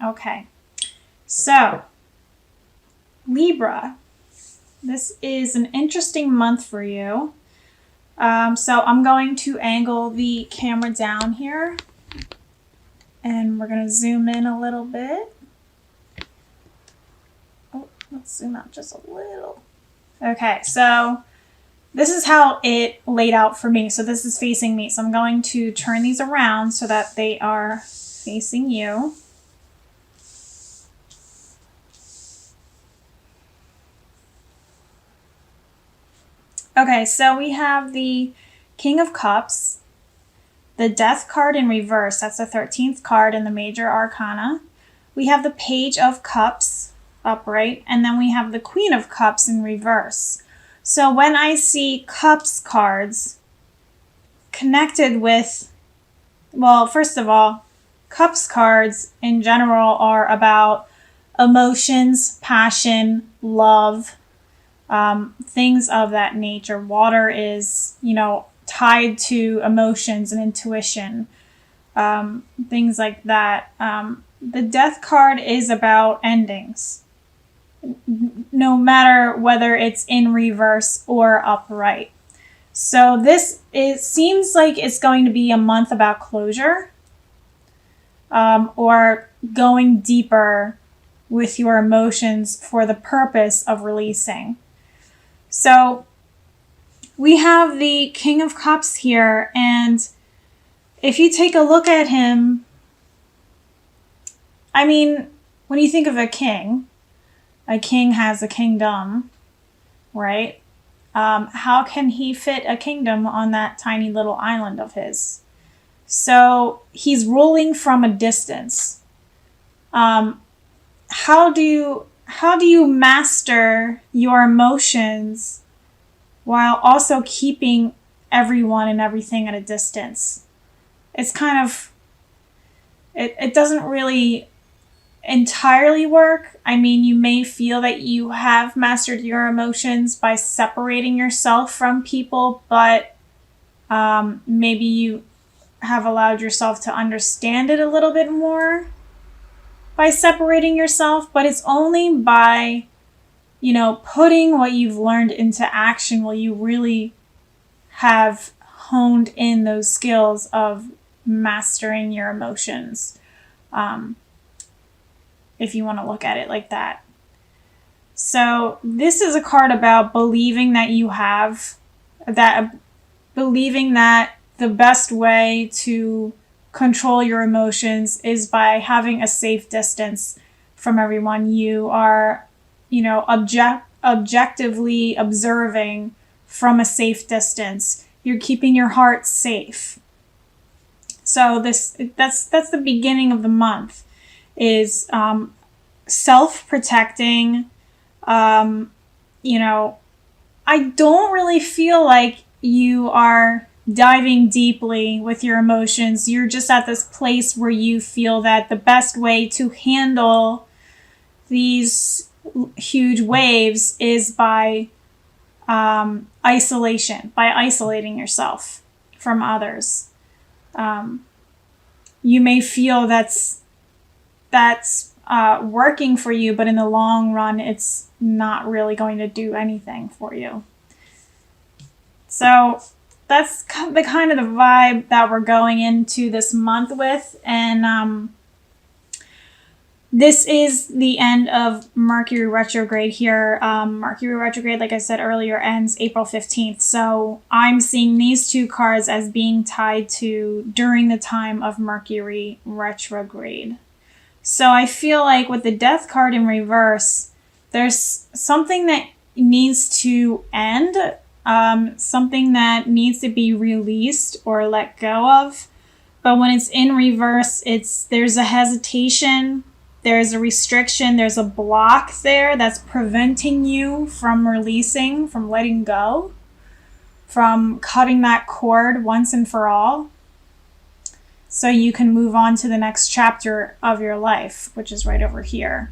Okay. So, Libra, this is an interesting month for you. So I'm going to angle the camera down here and we're going to zoom in a little bit. Oh, let's zoom out just a little. Okay, so this is how it laid out for me. So this is facing me. So I'm going to turn these around so that they are facing you. Okay, so we have the King of Cups, the Death card in reverse. That's the 13th card in the major arcana. We have the Page of Cups upright, and then we have the Queen of Cups in reverse. So when I see Cups cards connected with, well, first of all, Cups cards in general are about emotions, passion, love, things of that nature. Water is, tied to emotions and intuition, things like that. The Death card is about endings, no matter whether it's in reverse or upright. So it seems like it's going to be a month about closure, or going deeper with your emotions for the purpose of releasing. So we have the King of Cups here, and if you take a look at him, I mean, when you think of a king has a kingdom, right? How can he fit a kingdom on that tiny little island of his? So he's ruling from a distance. How do you master your emotions while also keeping everyone and everything at a distance? It's kind of, it doesn't really entirely work. I mean, you may feel that you have mastered your emotions by separating yourself from people, but maybe you have allowed yourself to understand it a little bit more by separating yourself, but it's only by putting what you've learned into action will you really have honed in those skills of mastering your emotions, if you want to look at it like that. So this is a card about believing that believing that the best way to control your emotions is by having a safe distance from everyone. You are objectively observing from a safe distance. You're keeping your heart safe. So that's the beginning of the month, is self-protecting. I don't really feel like you are diving deeply with your emotions. You're just at this place where you feel that the best way to handle these huge waves is by isolation, by isolating yourself from others. You may feel that's working for you, but in the long run, it's not really going to do anything for you. So that's the kind of the vibe that we're going into this month with. And this is the end of Mercury retrograde here. Mercury retrograde, like I said earlier, ends April 15th. So I'm seeing these two cards as being tied to during the time of Mercury retrograde. So I feel like with the Death card in reverse, there's something that needs to end, something that needs to be released or let go of. But when it's in reverse, there's a hesitation, there's a restriction, there's a block there that's preventing you from releasing, from letting go, from cutting that cord once and for all, so you can move on to the next chapter of your life, which is right over here.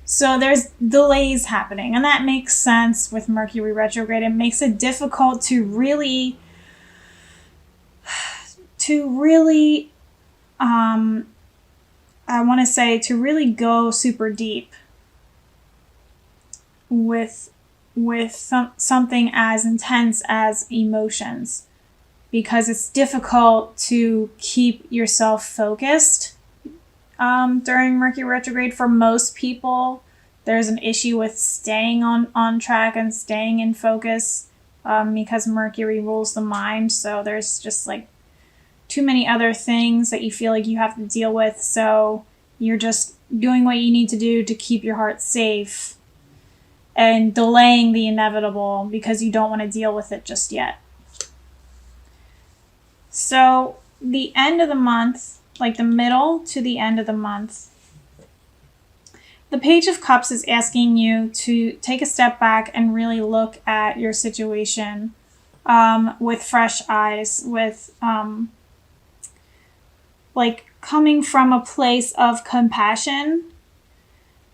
So there's delays happening, and that makes sense with Mercury retrograde. It makes it difficult to really I want to say to really go super deep with something as intense as emotions, because it's difficult to keep yourself focused during Mercury retrograde. For most people, there's an issue with staying on track and staying in focus because Mercury rules the mind. So there's just like too many other things that you feel like you have to deal with. So you're just doing what you need to do to keep your heart safe and delaying the inevitable because you don't want to deal with it just yet. So the end of the month, like the middle to the end of the month, the Page of Cups is asking you to take a step back and really look at your situation with fresh eyes, with like coming from a place of compassion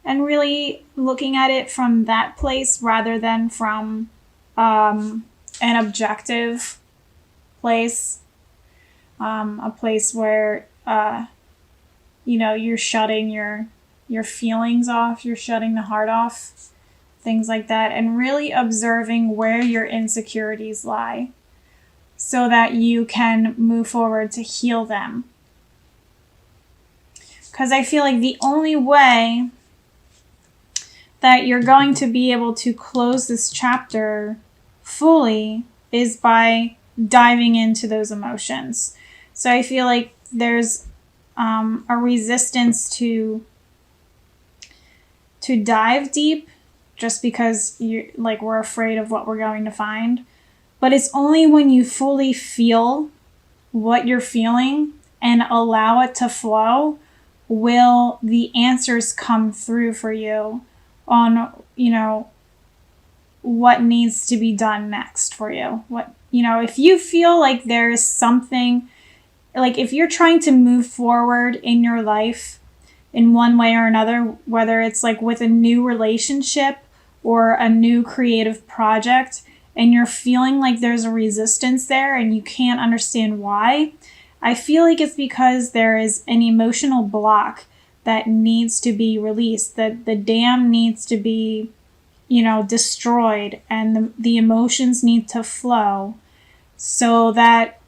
and really looking at it from that place rather than from an objective place, a place where you're shutting your feelings off, you're shutting the heart off, things like that, and really observing where your insecurities lie so that you can move forward to heal them. Because I feel like the only way that you're going to be able to close this chapter fully is by diving into those emotions. So I feel like there's a resistance to dive deep just because we're afraid of what we're going to find. But it's only when you fully feel what you're feeling and allow it to flow will the answers come through for you on, what needs to be done next for you. If you feel like there is something, like if you're trying to move forward in your life in one way or another, whether it's like with a new relationship or a new creative project, and you're feeling like there's a resistance there and you can't understand why, I feel like it's because there is an emotional block that needs to be released, that the dam needs to be, destroyed, and the emotions need to flow so that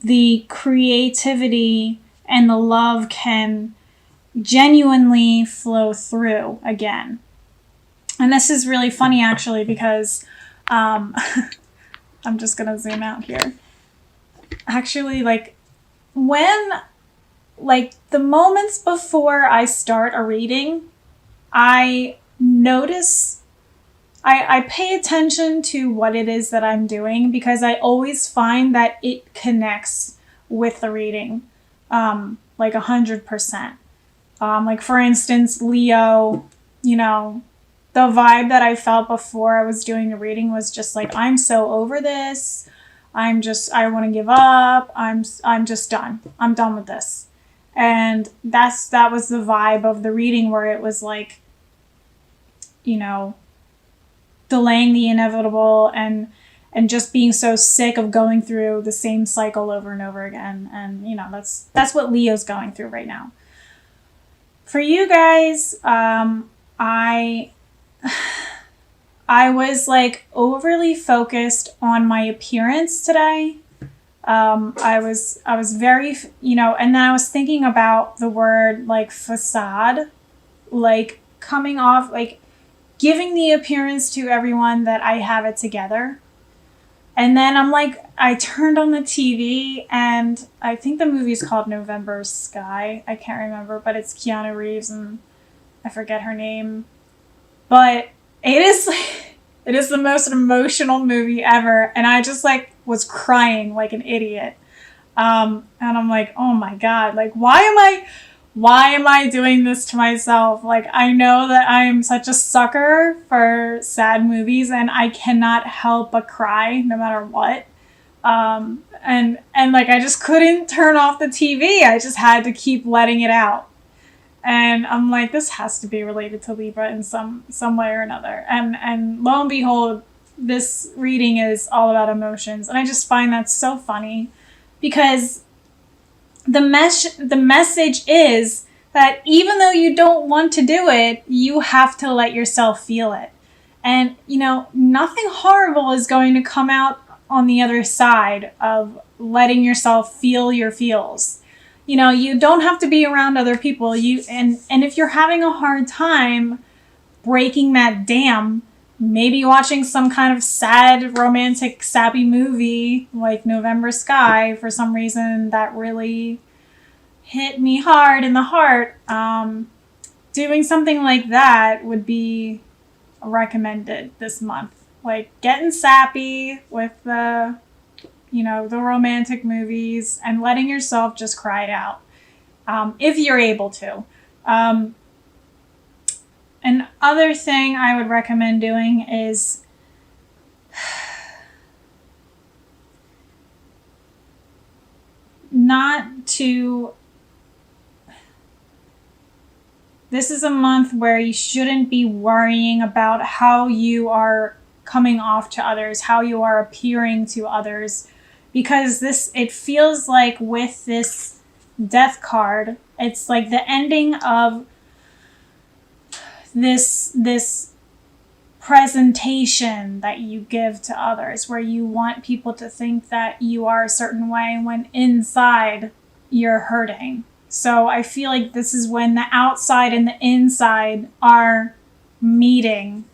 the creativity and the love can genuinely flow through again. And this is really funny actually because I'm just going to zoom out here. Actually, when the moments before I start a reading, I notice, I pay attention to what it is that I'm doing because I always find that it connects with the reading, 100%. For instance, Leo, the vibe that I felt before I was doing the reading was just like, I'm so over this. I want to give up. I'm just done. I'm done with this. And that was the vibe of the reading, where it was like, delaying the inevitable and just being so sick of going through the same cycle over and over again. And, that's what Leo's going through right now. For you guys, I was overly focused on my appearance today. I was very, and then I was thinking about the word facade, coming off, giving the appearance to everyone that I have it together. And then I turned on the TV, and I think the movie is called November Sky. I can't remember, but it's Keanu Reeves and I forget her name. But it is the most emotional movie ever. And I just was crying like an idiot. And I'm like, oh my God, why am I doing this to myself? I know that I am such a sucker for sad movies and I cannot help but cry no matter what. And I just couldn't turn off the TV. I just had to keep letting it out. And I'm like, this has to be related to Libra in some way or another. And lo and behold, this reading is all about emotions. And I just find that so funny because the message is that even though you don't want to do it, you have to let yourself feel it. And, nothing horrible is going to come out on the other side of letting yourself feel your feels. You don't have to be around other people. And if you're having a hard time breaking that dam, maybe watching some kind of sad, romantic, sappy movie like November Sky for some reason that really hit me hard in the heart. Doing something like that would be recommended this month. Like getting sappy with the romantic movies and letting yourself just cry it out, if you're able to. Another thing I would recommend doing is this is a month where you shouldn't be worrying about how you are coming off to others, how you are appearing to others, because it feels like with this death card, it's like the ending of this presentation that you give to others, where you want people to think that you are a certain way when inside you're hurting. So I feel like this is when the outside and the inside are meeting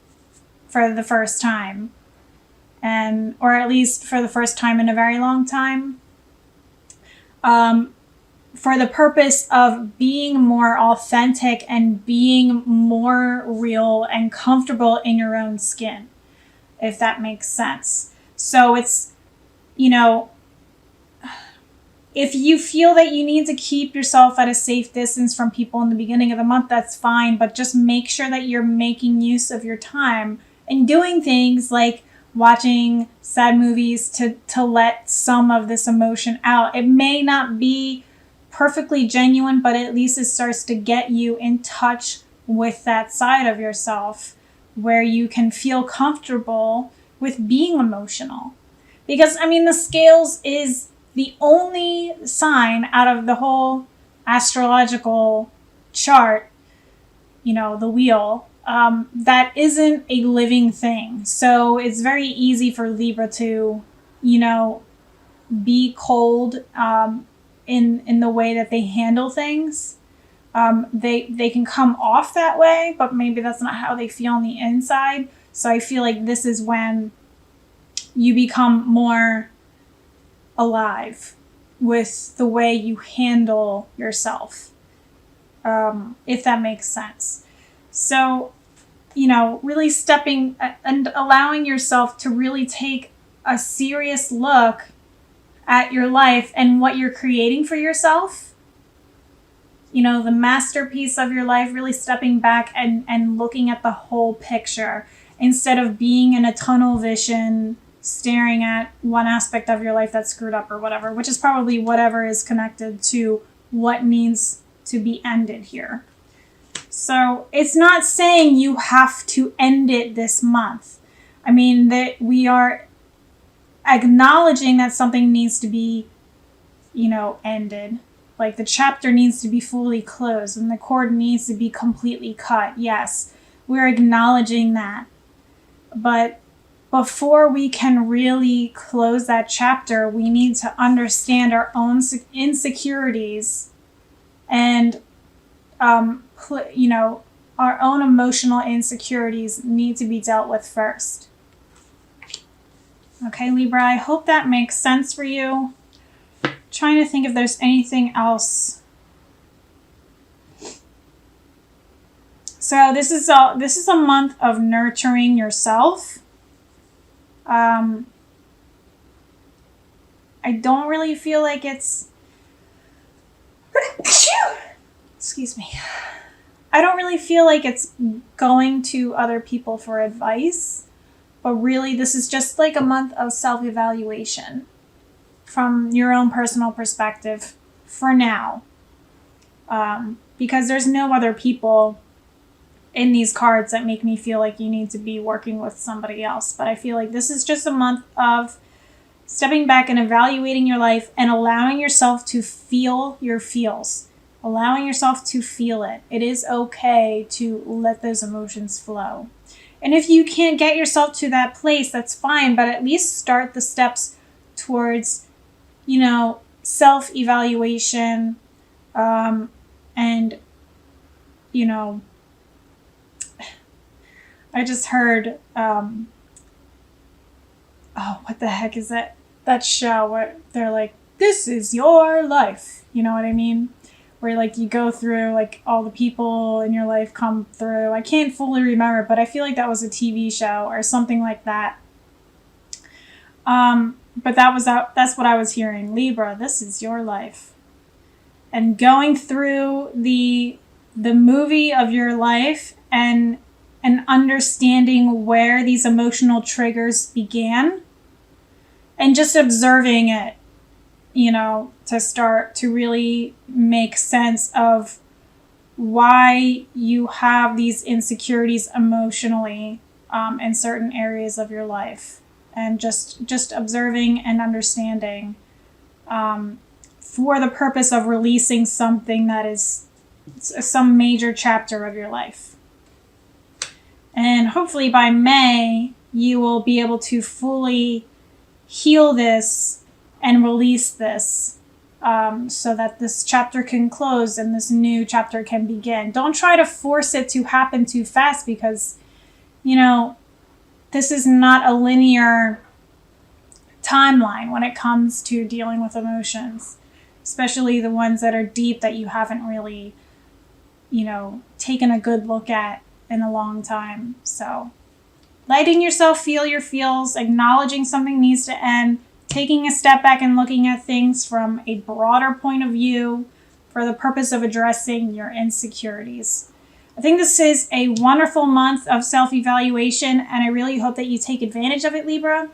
for the first time, or at least for the first time in a very long time, for the purpose of being more authentic and being more real and comfortable in your own skin, if that makes sense. So it's, if you feel that you need to keep yourself at a safe distance from people in the beginning of the month, that's fine, but just make sure that you're making use of your time and doing things like watching sad movies to let some of this emotion out. It may not be perfectly genuine, but at least it starts to get you in touch with that side of yourself where you can feel comfortable with being emotional. Because, the scales is the only sign out of the whole astrological chart, the wheel, that isn't a living thing. So it's very easy for Libra to, be cold, in the way that they handle things. They can come off that way, but maybe that's not how they feel on the inside. So I feel like this is when you become more alive with the way you handle yourself, if that makes sense. So, really stepping and allowing yourself to really take a serious look at your life and what you're creating for yourself, the masterpiece of your life, really stepping back and looking at the whole picture instead of being in a tunnel vision, staring at one aspect of your life that's screwed up or whatever, which is probably whatever is connected to what needs to be ended here. So it's not saying you have to end it this month. That we are acknowledging that something needs to be, ended. Like the chapter needs to be fully closed and the cord needs to be completely cut. Yes, we're acknowledging that. But before we can really close that chapter, we need to understand our own insecurities and, our own emotional insecurities need to be dealt with first. Okay, Libra, I hope that makes sense for you. Trying to think if there's anything else. So this is a month of nurturing yourself. I don't really feel like it's excuse me. I don't really feel like it's going to other people for advice. But really, this is just like a month of self-evaluation from your own personal perspective for now. Because there's no other people in these cards that make me feel like you need to be working with somebody else. But I feel like this is just a month of stepping back and evaluating your life and allowing yourself to feel your feels. allowing yourself to feel it. It is okay to let those emotions flow. And if you can't get yourself to that place, that's fine, but at least start the steps towards, self-evaluation, and, I just heard, what the heck is it? That show where they're like, this is your life. You know what I mean? Where like you go through like all the people in your life come through. I can't fully remember, but I feel like that was a TV show or something like that. But that's what I was hearing. Libra, this is your life. And going through the movie of your life and understanding where these emotional triggers began and just observing it, to start to really make sense of why you have these insecurities emotionally in certain areas of your life, and just observing and understanding for the purpose of releasing something that is some major chapter of your life. And hopefully by May, you will be able to fully heal this and release this, so that this chapter can close and this new chapter can begin. Don't try to force it to happen too fast, because, this is not a linear timeline when it comes to dealing with emotions, especially the ones that are deep that you haven't really, taken a good look at in a long time. So letting yourself feel your feels, acknowledging something needs to end, taking a step back and looking at things from a broader point of view for the purpose of addressing your insecurities. I think this is a wonderful month of self-evaluation, and I really hope that you take advantage of it, Libra.